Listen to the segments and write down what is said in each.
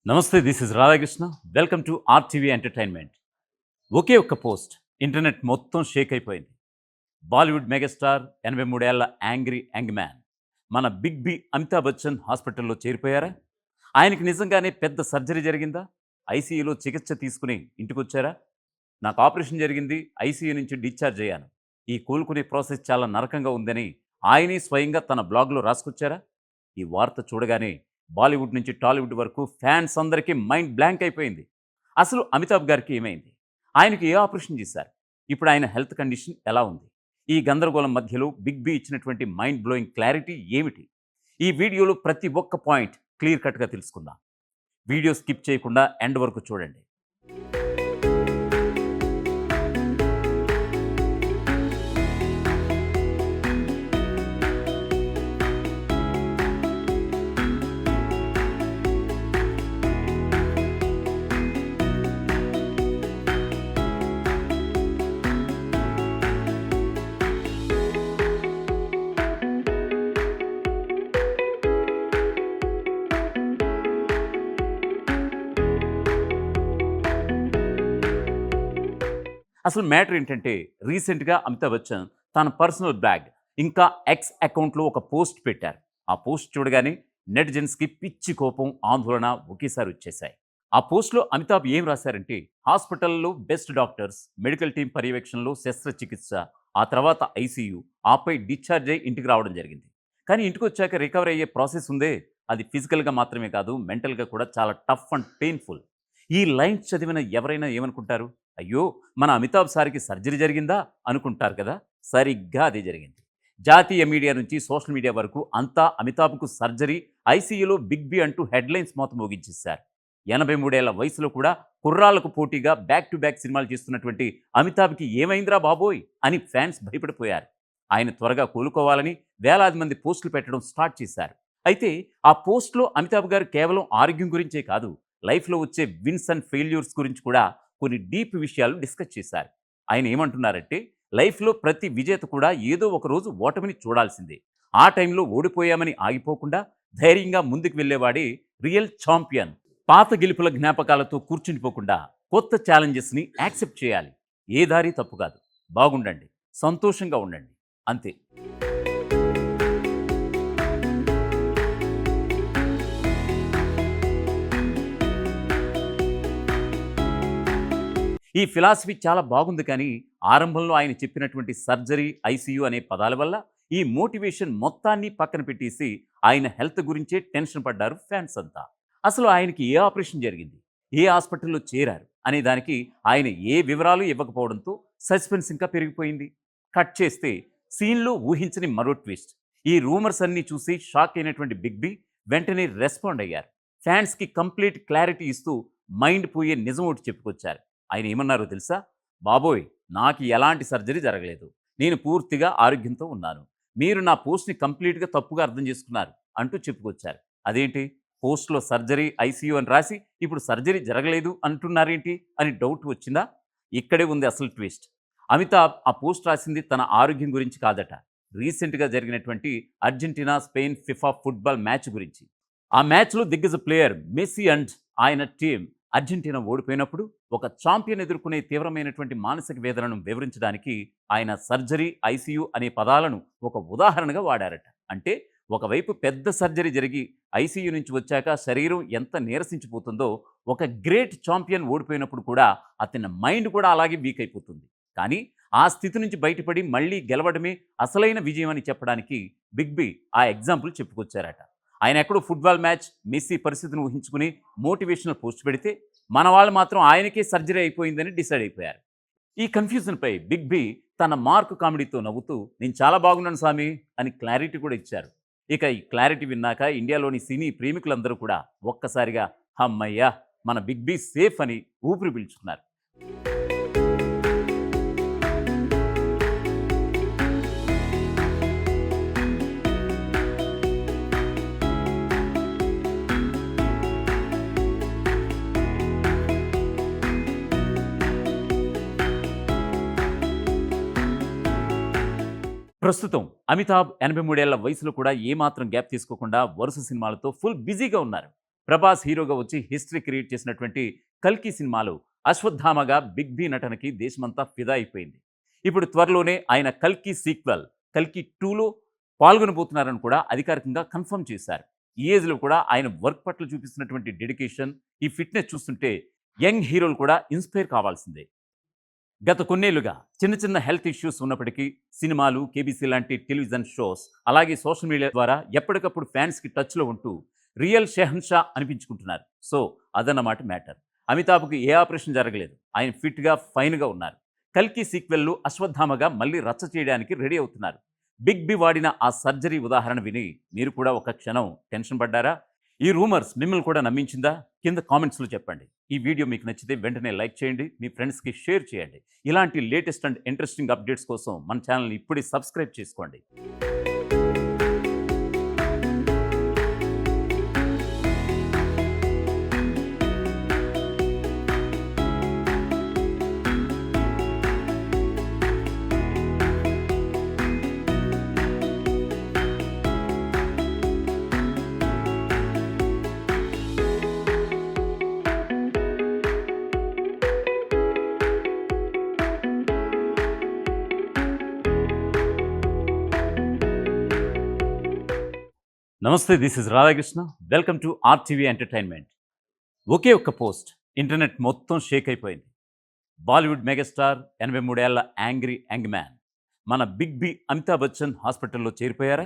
నమస్తే, this is Radhakrishna. Welcome to RTV entertainment. ఒకే ఒక్క పోస్ట్ ఇంటర్నెట్ మొత్తం షేక్ అయిపోయింది. బాలీవుడ్ మెగాస్టార్ 83 ఏళ్ల యాంగ్రీ యంగ్ మ్యాన్ మన బిగ్ బి అమితాబ్ బచ్చన్ హాస్పిటల్లో చేరిపోయారా? ఆయనకి నిజంగానే పెద్ద సర్జరీ జరిగిందా? ఐసీయూలో చికిత్స తీసుకుని ఇంటికొచ్చారా? నాకు ఆపరేషన్ జరిగింది, ఐసీయూ నుంచి డిశ్చార్జ్ అయ్యాను, ఈ కోలుకునే ప్రాసెస్ చాలా నరకంగా ఉందని ఆయనే స్వయంగా తన బ్లాగ్లో రాసుకొచ్చారా? ఈ వార్త చూడగానే బాలీవుడ్ నుంచి టాలీవుడ్ వరకు ఫ్యాన్స్ అందరికీ మైండ్ బ్లాంక్ అయిపోయింది. అసలు అమితాబ్ గారికి ఏమైంది? ఆయనకి ఏ ఆపరేషన్ చేశారు? ఇప్పుడు ఆయన హెల్త్ కండిషన్ ఎలా ఉంది? ఈ గందరగోళం మధ్యలో బిగ్ బి ఇచ్చినటువంటి మైండ్ బ్లోయింగ్ క్లారిటీ ఏమిటి? ఈ వీడియోలో ప్రతి ఒక్క పాయింట్ క్లియర్ కట్గా తెలుసుకుందాం. వీడియో స్కిప్ చేయకుండా ఎండ్ వరకు చూడండి. అసలు మ్యాటర్ ఏంటంటే, రీసెంట్గా అమితాబ్ బచ్చన్ తన పర్సనల్ బ్లాగ్ ఇంకా ఎక్స్ అకౌంట్లో ఒక పోస్ట్ పెట్టారు. ఆ పోస్ట్ చూడగానే నెటిజన్స్కి పిచ్చి కోపం, ఆందోళన ఒకేసారి వచ్చేశాయి. ఆ పోస్ట్లో అమితాబ్ ఏం రాశారంటే, హాస్పిటల్లో బెస్ట్ డాక్టర్స్, మెడికల్ టీం పర్యవేక్షణలో శస్త్రచికిత్స, ఆ తర్వాత ఐసీయూ, ఆపై డిశ్చార్జ్ అయ్యి ఇంటికి రావడం జరిగింది. కానీ ఇంటికి వచ్చాక రికవర్ అయ్యే ప్రాసెస్ ఉందే, అది ఫిజికల్గా మాత్రమే కాదు, మెంటల్గా కూడా చాలా టఫ్ అండ్ పెయిన్ఫుల్. ఈ లైన్స్ చదివిన ఎవరైనా ఏమనుకుంటారు? అయ్యో, మన అమితాబ్ సార్కి సర్జరీ జరిగిందా అనుకుంటారు కదా. సరిగ్గా అదే జరిగింది. జాతీయ మీడియా నుంచి సోషల్ మీడియా వరకు అంతా అమితాబ్కు సర్జరీ, ఐసీయూలో బిగ్ బి అంటూ హెడ్లైన్స్ మోత మోగించేశారు. 83 ఏళ్ల వయసులో కూడా కుర్రాళ్లకు పోటీగా బ్యాక్ టు బ్యాక్ సినిమాలు చేస్తున్నటువంటి అమితాబ్కి ఏమైందిరా బాబోయ్ అని ఫ్యాన్స్ భయపడిపోయారు. ఆయన త్వరగా కోలుకోవాలని వేలాది మంది పోస్టులు పెట్టడం స్టార్ట్ చేశారు. అయితే ఆ పోస్ట్లో అమితాబ్ గారు కేవలం ఆరోగ్యం గురించే కాదు, లైఫ్లో వచ్చే విన్స్ అండ్ ఫెయిల్యూర్స్ గురించి కూడా కొన్ని డీప్ విషయాలు డిస్కస్ చేశారు. ఆయన ఏమంటున్నారంటే, లైఫ్లో ప్రతి విజేత కూడా ఏదో ఒక రోజు ఓటమిని చూడాల్సిందే. ఆ టైంలో ఓడిపోయామని ఆగిపోకుండా ధైర్యంగా ముందుకు వెళ్ళేవాడే రియల్ ఛాంపియన్. పాత గెలుపుల జ్ఞాపకాలతో కూర్చుండిపోకుండా కొత్త ఛాలెంజెస్ని యాక్సెప్ట్ చేయాలి. ఏ దారి తప్పు కాదు. బాగుండండి, సంతోషంగా ఉండండి, అంతే. ఈ ఫిలాసఫీ చాలా బాగుంది, కానీ ఆరంభంలో ఆయన చెప్పినటువంటి సర్జరీ, ఐసీయూ అనే పదాల వల్ల ఈ మోటివేషన్ మొత్తాన్ని పక్కన పెట్టేసి ఆయన హెల్త్ గురించే టెన్షన్ పడ్డారు ఫ్యాన్స్ అంతా. అసలు ఆయనకి ఏ ఆపరేషన్ జరిగింది, ఏ హాస్పిటల్లో చేరారు అనే దానికి ఆయన ఏ వివరాలు ఇవ్వకపోవడంతో సస్పెన్స్ ఇంకా పెరిగిపోయింది. కట్ చేస్తే సీన్లో ఊహించని మరో ట్విస్ట్. ఈ రూమర్స్ అన్నీ చూసి షాక్ అయినటువంటి బిగ్ బి వెంటనే రెస్పాండ్ అయ్యారు. ఫ్యాన్స్కి కంప్లీట్ క్లారిటీ ఇస్తూ మైండ్ పోయే నిజం ఒకటి చెప్పుకొచ్చారు. ఆయన ఏమన్నారో తెలుసా? బాబోయ్, నాకు ఎలాంటి సర్జరీ జరగలేదు, నేను పూర్తిగా ఆరోగ్యంతో ఉన్నాను, మీరు నా పోస్ట్ని కంప్లీట్గా తప్పుగా అర్థం చేసుకున్నారు అంటూ చెప్పుకొచ్చారు. అదేంటి, పోస్ట్లో సర్జరీ, ఐసీయూ అని రాసి ఇప్పుడు సర్జరీ జరగలేదు అంటున్నారేంటి అని డౌట్ వచ్చిందా? ఇక్కడే ఉంది అసలు ట్విస్ట్. అమితాబ్ ఆ పోస్ట్ రాసింది తన ఆరోగ్యం గురించి కాదట, రీసెంట్గా జరిగినటువంటి Argentina Spain FIFA football match గురించి. ఆ మ్యాచ్లో దిగ్గజ ప్లేయర్ మెస్సీ అండ్ ఆయన టీం అర్జెంటీనా ఓడిపోయినప్పుడు ఒక ఛాంపియన్ ఎదుర్కొనే తీవ్రమైనటువంటి మానసిక వేదనను వివరించడానికి ఆయన సర్జరీ, ఐసీయూ అనే పదాలను ఒక ఉదాహరణగా వాడారట. అంటే ఒకవైపు పెద్ద సర్జరీ జరిగి ఐసీయూ నుంచి వచ్చాక శరీరం ఎంత నీరసించిపోతుందో, ఒక గ్రేట్ ఛాంపియన్ ఓడిపోయినప్పుడు కూడా అతని మైండ్ కూడా అలాగే వీక్ అయిపోతుంది. కానీ ఆ స్థితి నుంచి బయటపడి మళ్ళీ గెలవడమే అసలైన విజయం అని చెప్పడానికి బిగ్ బి ఆ ఎగ్జాంపుల్ చెప్పుకొచ్చారట. ఆయన ఎక్కడో ఫుట్బాల్ మ్యాచ్, మెస్సీ పరిస్థితిని ఊహించుకుని మోటివేషనల్ పోస్ట్ పెడితే, మన వాళ్ళు మాత్రం ఆయనకే సర్జరీ అయిపోయిందని డిసైడ్ అయిపోయారు. ఈ కన్ఫ్యూజన్పై బిగ్ బి తన మార్క్ కామెడీతో నవ్వుతూ, నేను చాలా బాగున్నాను స్వామి అని క్లారిటీ కూడా ఇచ్చారు. ఇక ఈ క్లారిటీ విన్నాక ఇండియాలోని సినీ ప్రేమికులందరూ కూడా ఒక్కసారిగా హమ్మయ్యా, మన బిగ్ బి సేఫ్ అని ఊపిరి పీల్చుకున్నారు. ప్రస్తుతం అమితాబ్ 83 ఏళ్ల వయసులో కూడా ఏమాత్రం గ్యాప్ తీసుకోకుండా వరుస సినిమాలతో ఫుల్ బిజీగా ఉన్నారు. ప్రభాస్ హీరోగా వచ్చి హిస్టరీ క్రియేట్ చేసినటువంటి కల్కి సినిమాలో అశ్వత్థామగా బిగ్ బి నటనకి దేశమంతా ఫిదా అయిపోయింది. ఇప్పుడు త్వరలోనే ఆయన కల్కి సీక్వెల్ కల్కి 2లో పాల్గొనబోతున్నారని కూడా అధికారికంగా కన్ఫర్మ్ చేశారు. ఈ ఏజ్లో కూడా ఆయన వర్క్ పట్ల చూపిస్తున్నటువంటి డెడికేషన్, ఈ ఫిట్నెస్ చూస్తుంటే యంగ్ హీరోలు కూడా ఇన్స్పైర్ కావాల్సిందే. గత కొన్నేళ్లుగా చిన్న చిన్న హెల్త్ ఇష్యూస్ ఉన్నప్పటికీ సినిమాలు, కేబీసీ లాంటి టెలివిజన్ షోస్, అలాగే సోషల్ మీడియా ద్వారా ఎప్పటికప్పుడు ఫ్యాన్స్కి టచ్లో ఉంటూ రియల్ షెహన్షా అనిపించుకుంటున్నారు. సో అదన్నమాట మ్యాటర్. అమితాబ్కి ఏ ఆపరేషన్ జరగలేదు. ఆయన ఫిట్గా ఫైన్గా ఉన్నారు. కల్కి సీక్వెల్లు అశ్వత్థామగా మళ్ళీ రచ్చ చేయడానికి రెడీ అవుతున్నారు. బిగ్ బి వాడిన ఆ సర్జరీ ఉదాహరణ విని మీరు కూడా ఒక క్షణం టెన్షన్ పడ్డారా? ఈ రూమర్స్ మిమ్మల్ని కూడా నమ్మించిందా? కింద కామెంట్స్లో చెప్పండి. ఈ వీడియో మీకు నచ్చితే వెంటనే లైక్ చేయండి, మీ ఫ్రెండ్స్కి షేర్ చేయండి. ఇలాంటి లేటెస్ట్ అండ్ ఇంట్రెస్టింగ్ అప్డేట్స్ కోసం మన ఛానల్ని ఇప్పుడే సబ్స్క్రైబ్ చేసుకోండి. నమస్తే, this is Radhakrishna. Welcome to RTV entertainment. ఒకే ఒక్క పోస్ట్ ఇంటర్నెట్ మొత్తం షేక్ అయిపోయింది. బాలీవుడ్ మెగాస్టార్ 83 ఏళ్ల యాంగ్రీ యంగ్ మ్యాన్ మన బిగ్ బి అమితాబ్ బచ్చన్ హాస్పిటల్లో చేరిపోయారా?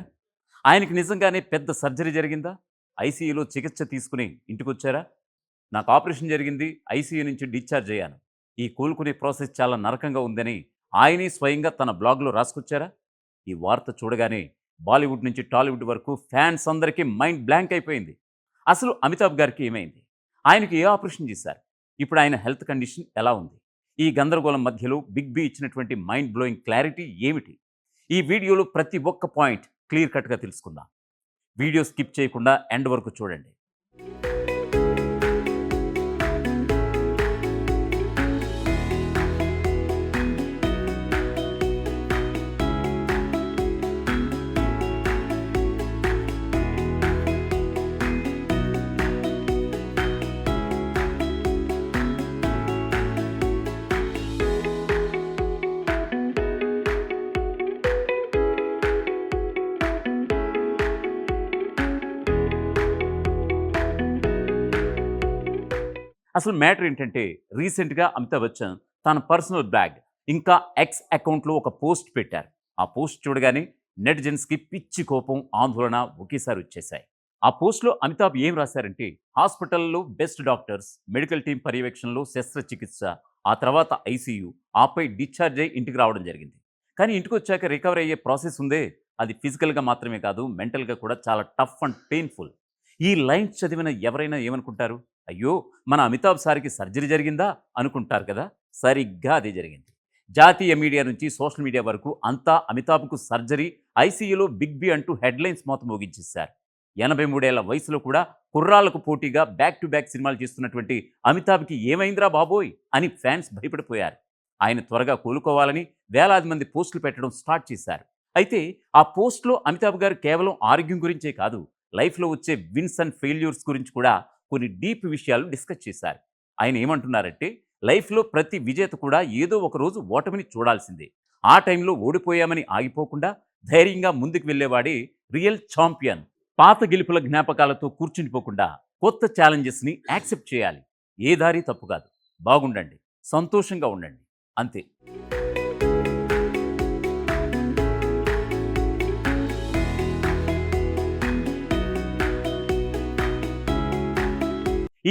ఆయనకి నిజంగానే పెద్ద సర్జరీ జరిగిందా? ఐసీయూలో చికిత్స తీసుకుని ఇంటికొచ్చారా? నాకు ఆపరేషన్ జరిగింది, ఐసీయూ నుంచి డిశ్చార్జ్ అయ్యాను, ఈ కోలుకునే ప్రాసెస్ చాలా నరకంగా ఉందని ఆయనే స్వయంగా తన బ్లాగ్లో రాసుకొచ్చారా? ఈ వార్త చూడగానే బాలీవుడ్ నుంచి టాలీవుడ్ వరకు ఫ్యాన్స్ అందరికీ మైండ్ బ్లాంక్ అయిపోయింది. అసలు అమితాబ్ గారికి ఏమైంది? ఆయనకి ఏ ఆపరేషన్ చేశారు? ఇప్పుడు ఆయన హెల్త్ కండిషన్ ఎలా ఉంది? ఈ గందరగోళం మధ్యలో బిగ్ బి ఇచ్చినటువంటి మైండ్ బ్లోయింగ్ క్లారిటీ ఏమిటి? ఈ వీడియోలో ప్రతి ఒక్క పాయింట్ క్లియర్ కట్గా తెలుసుకుందాం. వీడియో స్కిప్ చేయకుండా ఎండ్ వరకు చూడండి. అసలు మ్యాటర్ ఏంటంటే, రీసెంట్గా అమితాబ్ బచ్చన్ తన పర్సనల్ బ్లాగ్ ఇంకా ఎక్స్ అకౌంట్లో ఒక పోస్ట్ పెట్టారు. ఆ పోస్ట్ చూడగానే నెటిజన్స్కి పిచ్చి కోపం, ఆందోళన ఒకేసారి వచ్చేశాయి. ఆ పోస్ట్లో అమితాబ్ ఏం రాశారంటే, హాస్పిటల్లో బెస్ట్ డాక్టర్స్, మెడికల్ టీం పర్యవేక్షణలో శస్త్రచికిత్స, ఆ తర్వాత ఐసీయూ, ఆపై డిశ్చార్జ్ అయ్యి ఇంటికి రావడం జరిగింది. కానీ ఇంటికి వచ్చాక రికవర్ అయ్యే ప్రాసెస్ ఉందే, అది ఫిజికల్గా మాత్రమే కాదు, మెంటల్గా కూడా చాలా టఫ్ అండ్ పెయిన్ఫుల్. ఈ లైన్స్ చదివిన ఎవరైనా ఏమనుకుంటారు? అయ్యో, మన అమితాబ్ సార్కి సర్జరీ జరిగిందా అనుకుంటారు కదా. సరిగ్గా అదే జరిగింది. జాతీయ మీడియా నుంచి సోషల్ మీడియా వరకు అంతా అమితాబ్కు సర్జరీ, ఐసీయూలో బిగ్ బి అంటూ హెడ్లైన్స్ మోత మోగించేశారు. 83 ఏళ్ల వయసులో కూడా కుర్రాళ్లకు పోటీగా బ్యాక్ టు బ్యాక్ సినిమాలు చేస్తున్నటువంటి అమితాబ్కి ఏమైందిరా బాబోయ్ అని ఫ్యాన్స్ భయపడిపోయారు. ఆయన త్వరగా కోలుకోవాలని వేలాది మంది పోస్టులు పెట్టడం స్టార్ట్ చేశారు. అయితే ఆ పోస్ట్లో అమితాబ్ గారు కేవలం ఆరోగ్యం గురించే కాదు, లైఫ్లో వచ్చే విన్స్ అండ్ ఫెయిల్యూర్స్ గురించి కూడా కొన్ని డీప్ విషయాలు డిస్కస్ చేశారు. ఆయన ఏమంటున్నారంటే, లైఫ్లో ప్రతి విజేత కూడా ఏదో ఒక రోజు ఓటమిని చూడాల్సిందే. ఆ టైంలో ఓడిపోయామని ఆగిపోకుండా ధైర్యంగా ముందుకు వెళ్ళేవాడే రియల్ ఛాంపియన్. పాత గెలుపుల జ్ఞాపకాలతో కూర్చుండిపోకుండా కొత్త ఛాలెంజెస్ని యాక్సెప్ట్ చేయాలి. ఏ దారి తప్పు కాదు. బాగుండండి, సంతోషంగా ఉండండి, అంతే.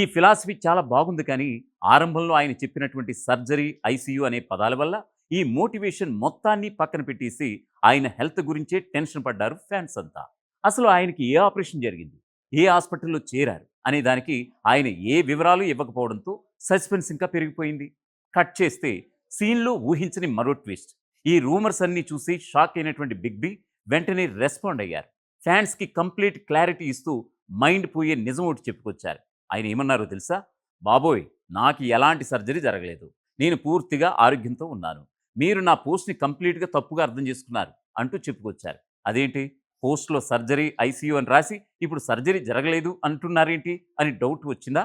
ఈ ఫిలాసఫీ చాలా బాగుంది, కానీ ఆరంభంలో ఆయన చెప్పినటువంటి సర్జరీ, ఐసీయూ అనే పదాల వల్ల ఈ మోటివేషన్ మొత్తాన్ని పక్కన పెట్టేసి ఆయన హెల్త్ గురించే టెన్షన్ పడ్డారు ఫ్యాన్స్ అంతా. అసలు ఆయనకి ఏ ఆపరేషన్ జరిగింది, ఏ హాస్పిటల్లో చేరారు అనే దానికి ఆయన ఏ వివరాలు ఇవ్వకపోవడంతో సస్పెన్స్ ఇంకా పెరిగిపోయింది. కట్ చేస్తే సీన్లో ఊహించని మరో ట్విస్ట్. ఈ రూమర్స్ అన్నీ చూసి షాక్ అయినటువంటి బిగ్ బి వెంటనే రెస్పాండ్ అయ్యారు. ఫ్యాన్స్కి కంప్లీట్ క్లారిటీ ఇస్తూ మైండ్ పోయే నిజం ఒకటి చెప్పుకొచ్చారు. ఆయన ఏమన్నారో తెలుసా? బాబోయ్, నాకు ఎలాంటి సర్జరీ జరగలేదు, నేను పూర్తిగా ఆరోగ్యంతో ఉన్నాను, మీరు నా పోస్ట్ని కంప్లీట్గా తప్పుగా అర్థం చేసుకున్నారు అంటూ చెప్పుకొచ్చారు. అదేంటి, పోస్ట్లో సర్జరీ ఐసీయూ అని రాసి ఇప్పుడు సర్జరీ జరగలేదు అంటున్నారేంటి అని డౌట్ వచ్చిందా?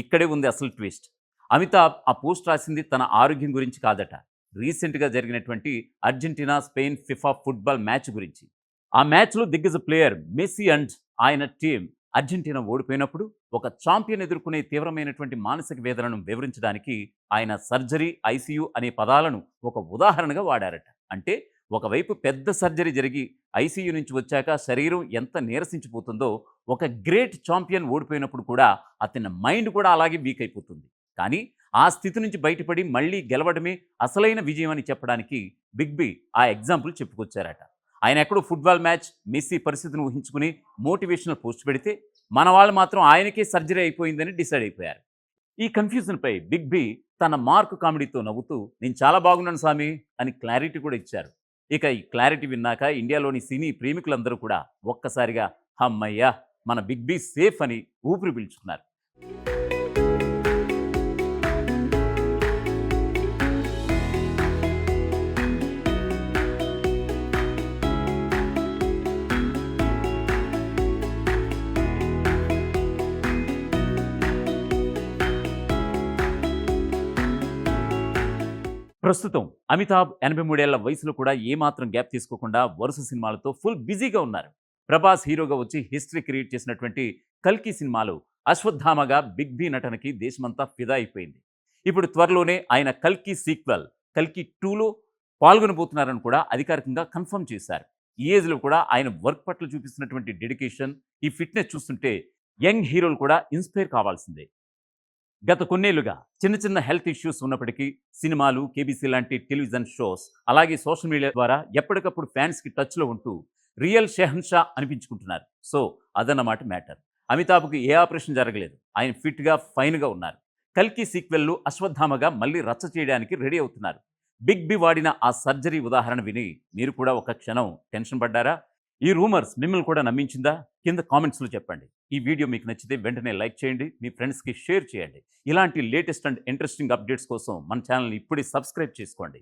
ఇక్కడే ఉంది అసలు ట్విస్ట్. అమితాబ్ ఆ పోస్ట్ రాసింది తన ఆరోగ్యం గురించి కాదట. రీసెంట్గా జరిగినటువంటి Argentina Spain FIFA football match గురించి. ఆ మ్యాచ్లో దిగ్గజ ప్లేయర్ మెస్సీ అండ్ ఆయన టీం అర్జెంటీనా ఓడిపోయినప్పుడు ఒక ఛాంపియన్ ఎదుర్కొనే తీవ్రమైనటువంటి మానసిక వేదనను వివరించడానికి ఆయన సర్జరీ ఐసీయూ అనే పదాలను ఒక ఉదాహరణగా వాడారట. అంటే ఒకవైపు పెద్ద సర్జరీ జరిగి ఐసీయూ నుంచి వచ్చాక శరీరం ఎంత నీరసించిపోతుందో, ఒక గ్రేట్ ఛాంపియన్ ఓడిపోయినప్పుడు కూడా అతని మైండ్ కూడా అలాగే వీక్ అయిపోతుంది. కానీ ఆ స్థితి నుంచి బయటపడి మళ్ళీ గెలవడమే అసలైన విజయం అని చెప్పడానికి బిగ్ బి ఆ ఎగ్జాంపుల్ చెప్పుకొచ్చారట. ఆయన ఎక్కడో ఫుట్బాల్ మ్యాచ్ మెస్సీ పరిస్థితిని ఊహించుకుని మోటివేషనల్ పోస్ట్ పెడితే, మన వాళ్ళు మాత్రం ఆయనకే సర్జరీ అయిపోయిందని డిసైడ్ అయిపోయారు. ఈ కన్ఫ్యూజన్పై బిగ్ బి తన మార్క్ కామెడీతో నవ్వుతూ నేను చాలా బాగున్నాను సామి అని క్లారిటీ కూడా ఇచ్చారు. ఇక ఈ క్లారిటీ విన్నాక ఇండియాలోని సినీ ప్రేమికులందరూ కూడా ఒక్కసారిగా హమ్మయ్యా మన బిగ్ బి సేఫ్ అని ఊపిరి పీల్చుకున్నారు. ప్రస్తుతం అమితాబ్ 83 ఏళ్ల వయసులో కూడా ఏమాత్రం గ్యాప్ తీసుకోకుండా వరుస సినిమాలతో ఫుల్ బిజీగా ఉన్నారు. ప్రభాస్ హీరోగా వచ్చి హిస్టరీ క్రియేట్ చేసినటువంటి కల్కి సినిమాలో అశ్వత్థామగా బిగ్ బి నటనకి దేశమంతా ఫిదా అయిపోయింది. ఇప్పుడు త్వరలోనే ఆయన కల్కి సీక్వెల్ కల్కి 2లో పాల్గొనబోతున్నారని కూడా అధికారికంగా కన్ఫర్మ్ చేశారు. ఈ ఏజ్లో కూడా ఆయన వర్క్ పట్ల చూపిస్తున్నటువంటి డెడికేషన్, ఈ ఫిట్నెస్ చూస్తుంటే యంగ్ హీరోలు కూడా ఇన్స్పైర్ కావాల్సిందే. గత కొన్నేళ్లుగా చిన్న చిన్న హెల్త్ ఇష్యూస్ ఉన్నప్పటికీ సినిమాలు, కేబీసీ లాంటి టెలివిజన్ షోస్, అలాగే సోషల్ మీడియా ద్వారా ఎప్పటికప్పుడు ఫ్యాన్స్కి టచ్లో ఉంటూ రియల్ షెహన్షా అనిపించుకుంటున్నారు. సో అదన్నమాట మ్యాటర్. అమితాబ్కి ఏ ఆపరేషన్ జరగలేదు. ఆయన ఫిట్గా ఫైన్గా ఉన్నారు. కల్కి సీక్వెల్లో అశ్వత్థామగా మళ్ళీ రచ్చ చేయడానికి రెడీ అవుతున్నారు. బిగ్ బి వాడిన ఆ సర్జరీ ఉదాహరణ విని మీరు కూడా ఒక క్షణం టెన్షన్ పడ్డారా? ఈ రూమర్స్ మిమ్మల్ని కూడా నమ్మించిందా? కింద కామెంట్స్లో చెప్పండి. ఈ వీడియో మీకు నచ్చితే వెంటనే లైక్ చేయండి, మీ ఫ్రెండ్స్కి షేర్ చేయండి. ఇలాంటి లేటెస్ట్ అండ్ ఇంట్రెస్టింగ్ అప్డేట్స్ కోసం మన ఛానల్ని ఇప్పుడే సబ్స్క్రైబ్ చేసుకోండి.